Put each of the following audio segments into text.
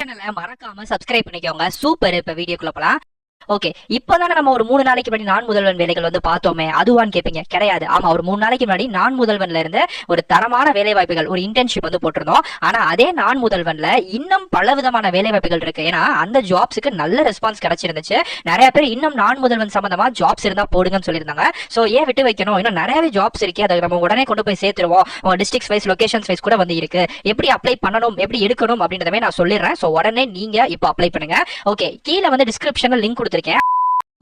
சேனலை மறக்காம சப்ஸ்கிரைப் பண்ணிக்கோங்க. சூப்பர். இப்ப வீடியோக்குள்ள போலாம். ஓகே, இப்பதானே நம்ம ஒரு 3 நாளைக்கு முன்னாடி நான் முதல்வன் வேலைகள் வந்து பார்த்தோமே, அதுவான்னு கேட்பீங்க. கிடையாது. ஆமா, ஒரு 3 நாளைக்கு முன்னாடி நான் முதல்வன்ல இருந்து ஒரு தரமான வேலை வாய்ப்புகள், ஒரு இன்டர்ன்ஷிப் வந்து போட்டிருந்தோம். ஆனா அதே நான் முதல்வன்ல இன்னும் பல விதமான வேலை வாய்ப்புகள் இருக்கு. ஏன்னா அந்த ஜாப்ஸுக்கு நல்ல ரெஸ்பான்ஸ் கிடைச்சிருந்துச்சு. நிறைய பேர் இன்னும் நான் முதல்வன் சம்பந்தமா ஜாப்ஸ் இருந்தா போடுங்கன்னு சொல்லியிருந்தாங்க. சோ ஏன் விட்டு வைக்கணும்? இன்னும் நிறையவே ஜாப்ஸ் இருக்கு. அதை நம்ம உடனே கொண்டு போய் சேர்த்துருவோம். டிஸ்ட்ரிக்ட் வைஸ், லொகேஷன்ஸ் வைஸ் கூட வந்து இருக்கு. எப்படி அப்ளை பண்ணணும், எப்படி எடுக்கணும் அப்படின்றதவே நான் சொல்லிடுறேன். சோ உடனே நீங்க இப்போ அப்ளை பண்ணுங்க. ஓகே, கீழே வந்து டிஸ்கிரிப்ஷன்ல லிங்க் கொடுத்துருக்கேன்.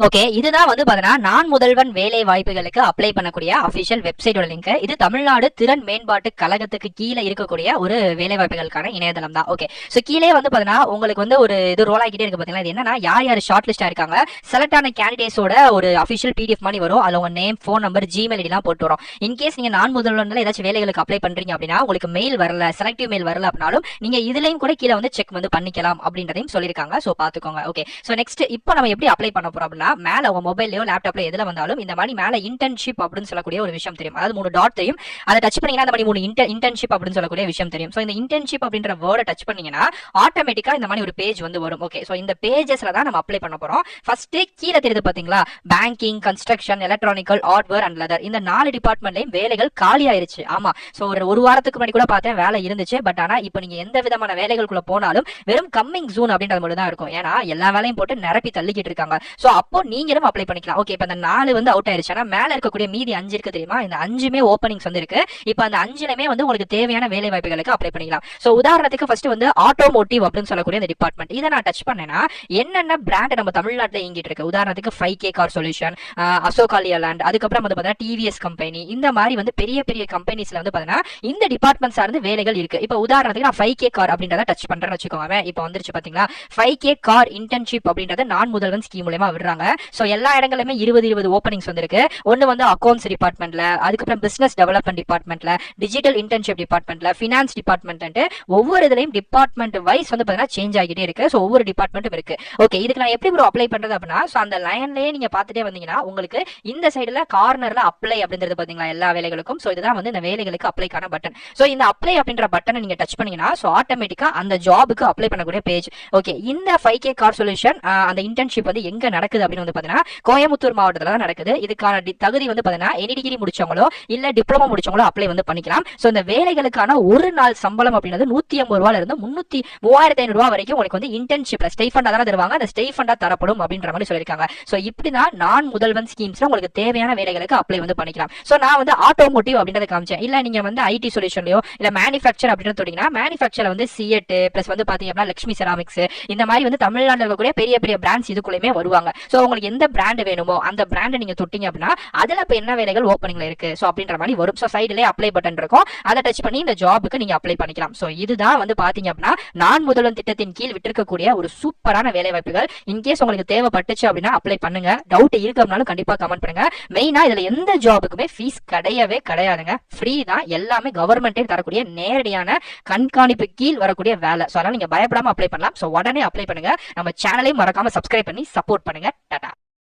ஓகே, இதுதான் வந்து பாத்தீங்கன்னா நான் முதல்வன் வேலை வாய்ப்புகளுக்கு அப்ளை பண்ணக்கூடிய அபிஷியல் வெப்சைட்டோட லிங்க். இது தமிழ்நாடு திறன் மேம்பாட்டு கழகத்துக்கு கீழே இருக்கக்கூடிய ஒரு வேலை வாய்ப்புகளுக்கான இணையதளம் தான். ஓகே, சோ கீழே வந்து பாத்தீங்கன்னா உங்களுக்கு வந்து ஒரு இது ரோல் ஆகிட்டே இருக்கு. பாத்தீங்கன்னா இது என்னன்னா, யார் யார் ஷார்ட் லிஸ்டா இருக்காங்க, செலக்ட் ஆன கேண்டிடேட்ஸோட ஒரு அபிஷியல் பிடிஎஃப் மாதிரி வரும். அதுல உங்க name, phone number, Gmail ID எல்லாம் போட்டு வரும். இன்கேஸ் நீங்க நான் முதல்வன்ல ஏதாச்சும் வேலைகளுக்கு அப்ளை பண்றீங்க அப்படின்னா, உங்களுக்கு மெயில் வரல, செலக்டிவ் மெயில் வரல அப்படின்னாலும் நீங்க இதுலயும் கூட கீழே வந்து செக் வந்து பண்ணிக்கலாம் அப்படின்றதையும் சொல்லியிருக்காங்க. சோ பாத்துக்கோங்க. ஓகே, சோ நெக்ஸ்ட் இப்போ நம்ம எப்படி அப்ளை பண்ண போறோம்? மேல உங்க மொபைல்லயோ லேப்டாப்ல எதுல வந்தாலும் இந்த மாதிரி மேல இன்டர்ன்ஷிப் அப்படின்னு சொல்லக்கூடிய ஒரு விஷயம் தெரியும். அதாவது 3 டாட் தெரியும். அதை டச் பண்ணீங்கன்னா இந்த மாதிரி 3 இன்டர்ன்ஷிப் அப்படின்னு சொல்லக்கூடிய விஷயம் தெரியும். சோ இந்த இன்டர்ன்ஷிப் அப்படின்ற வேர்டை டச் பண்ணீங்கன்னா ஆட்டோமேட்டிக்கா இந்த மாதிரி ஒரு பேஜ் வந்து வரும். ஓகே, சோ இந்த பேஜஸ்ல தான் நம்ம அப்ளை பண்ண போறோம். ஃபர்ஸ்ட் கீழே தெரியுது பாத்தீங்களா, banking, construction, electronical, hardware and leather. இந்த 4 டிபார்ட்மெண்ட்லயும் வேலைகள் காலி ஆயிருச்சு. ஆமா, சோ ஒரு வாரத்துக்கு முன்னாடி கூட பார்த்தேன் வேலை இருந்துச்சு. பட் ஆனா இப்போ நீங்க எந்த விதமான வேலைகளுக்குள்ள போனாலும் வெறும் கம்மிங் ஜூன் அப்படின்றது மட்டும் தான் இருக்கும். ஏன்னா எல்லா வேலையும் போட்டு நிரப்பி தள்ளிக்கிட்டு இருக்காங்க. சோ அப்போ நீங்களும் அப்ளை பண்ணிக்கலாம். ஓகே, இப்ப அந்த 4 வந்து அவுட் ஆயிருச்சு. ஆனா மேல இருக்கக்கூடிய மீதி 5 இருக்கு தெரியுமா, இந்த 5மே ஓப்பனிங்ஸ் வந்து இருக்கு. இப்ப அந்த 5லுமே வந்து உங்களுக்கு தேவையான வேலை வாய்ப்புகளுக்கு அப்ளை பண்ணிக்கலாம். சோ உதாரணத்துக்கு ஃபர்ஸ்ட் வந்து ஆட்டோமோட்டிவ் அப்படின்னு சொல்லக்கூடிய இந்த டிபார்ட்மெண்ட். இதை நான் டச் பண்ணேன்னா என்னென்ன பிராண்ட் நம்ம தமிழ்நாட்டில் இயங்கிட்டு இருக்கு, உதாரணத்துக்கு 5K car solution, Ashoka land, அதுக்கப்புறம் வந்து பாத்தீங்கன்னா டிவிஎஸ் கம்பெனி, இந்த மாதிரி வந்து பெரிய பெரிய கம்பெனிஸ்ல வந்து பாத்தீங்கன்னா இந்த டிபார்ட்மெண்ட் சார்ந்து வேலைகள் இருக்கு. இப்ப உதாரணத்துக்கு நான் 5K கார் அப்படின்றத டச் பண்றேன்னு வச்சுக்கோங்க. இப்ப வந்துருச்சு பாத்தீங்களா, 5K கார் இன்டர்ன்ஷிப் அப்படின்றத நான் முதல்வன் ஸ்கீம் மூலமா விடுறாங்க. சோ எல்லா இடங்களுமே 20 ஓப்பனிங்ஸ் வந்திருக்கு. ஒன்னு வந்து அக்கவுண்ட்ஸ் டிபார்ட்மெண்ட்ல, அதுக்கப்புறம் பிசினஸ் டெவலப்மெண்ட் டிபார்ட்மெண்ட்ல, டிஜிட்டல் இன்டர்ன்ஷிப் டிபார்ட்மெண்ட்ல, பினான்ஸ் டிபார்ட்மெண்ட், ஒவ்வொரு இதுலயும் டிபார்ட்மெண்ட் வைஸ் வந்து பாத்தீங்கன்னா சேஞ்ச் ஆகிட்டே இருக்கு. சோ ஒவ்வொரு டிபார்ட்மெண்ட்டும் இருக்கு. ஓகே, இதுக்கு நான் எப்படி ப்ரோ அப்ளை பண்றது அப்படின்னா, சோ அந்த லைன்லயே நீங்க பாத்துட்டே வந்தீங்கன்னா உங்களுக்கு இந்த சைடுல கார்னர்ல அப்ளை அப்படின்றது பாத்தீங்களா எல்லா வேலைகளுக்கும். சோ இதுதான் வந்து இந்த வேலைகளுக்கு அப்ளைக்கான பட்டன். சோ இந்த அப்ளை அப்படின்ற பட்டனை நீங்க டச் பண்ணீங்கன்னா சோ ஆட்டோமேட்டிக்கா அந்த ஜாபுக்கு அப்ளை பண்ணக்கூடிய பேஜ். ஓகே, இந்த 5K கார் சொல்யூஷன் அந்த இன்டர்ன்ஷிப் வந்து எங்க நடக்குது அப்படின்னு வந்து பாத்தீங்கன்னா கோயம்புத்தூர் மாவட்டத்துல தான் நடக்குது. இதுக்கான தகுதி வந்து பாத்தீங்கன்னா எனி டிகிரி முடிச்சவங்களோ இல்ல டிப்ளமோ முடிச்சவங்களோ அப்ளை வந்து பண்ணிக்கலாம். சோ இந்த வேலைகளுக்கான ஒரு நாள் சம்பளம் அப்படின்றது 150 ரூபாயில இருந்து 3500 ரூபாய் வரைக்கும் உங்களுக்கு வந்து இன்டர்ன்ஷிப்ல ஸ்டைஃபண்டா தான் தருவாங்க. அந்த ஸ்டைஃபண்டா தரப்படும் அப்படின்ற மாதிரி சொல்லிருக்காங்க. சோ இப்படிதான் நான் முதல்வன் ஸ்கீம்ஸ்ல உங்களுக்கு தேவையான வேலைகளுக்கு அப்ளை வந்து பண்ணிக்கலாம். சோ நான் வந்து ஆட்டோமோட்டிவ் அப்படின்றத காமிச்சேன். இல்ல நீங்க வந்து ஐடி சொல்யூஷன்லயோ இல்ல மேனுஃபேக்சர் அப்படின்னு சொன்னீங்கன்னா மேனுஃபேக்சர்ல வந்து சிஎட் பிளஸ் வந்து பாத்தீங்க அப்படின்னா லட்சுமி செராமிக்ஸ், இந்த மாதிரி வந்து தமிழ்நாட்டில் இருக்கக்கூடிய பெரிய பெரிய பிராண்ட்ஸ் இதுக்குள்ளேயுமே வருவாங்க. சோ உங்களுக்கு எந்த பிராண்ட் வேணுமோ அந்த பிராண்ட் நீங்க தொட்டீங்க அப்படின்னா அதுல இப்ப என்ன வேலைகள் ஓப்பனிங்ல இருக்கு சோ அப்படின்ற மாதிரி வரும். சோ சைடுலயே அப்ளை பட்டன் இருக்கும். அதை டச் பண்ணி இந்த ஜாபுக்கு நீங்க அப்ளை பண்ணிக்கலாம். சோ இதுதான் வந்து பாத்தீங்க அப்படின்னா நான் முதல்வன் திட்டத்தின் கீழ் விட்டிருக்கக்கூடிய ஒரு சூப்பரான வேலை வாய்ப்புகள். இன்கேஸ் உங்களுக்கு தேவைப்பட்டுச்சு அப்படின்னா அப்ளை பண்ணுங்க. டவுட் இருக்கனாலும் கண்டிப்பா கமெண்ட் பண்ணுங்க. மெயினா இதுல எந்த ஜாபுக்குமே ஃபீஸ் கிடையவே கிடையாதுங்க. ஃப்ரீ தான். எல்லாமே கவர்மெண்டே தரக்கூடிய நேரடியான கண்காணிப்பு கீழ் வரக்கூடிய வேலை. சோ அதனால நீங்க பயப்படாம அப்ளை பண்ணலாம். சோ உடனே அப்ளை பண்ணுங்க. நம்ம சேனலையும் மறக்காம சப்ஸ்கிரைப் பண்ணி சப்போர்ட் பண்ணுங்க. டாடா.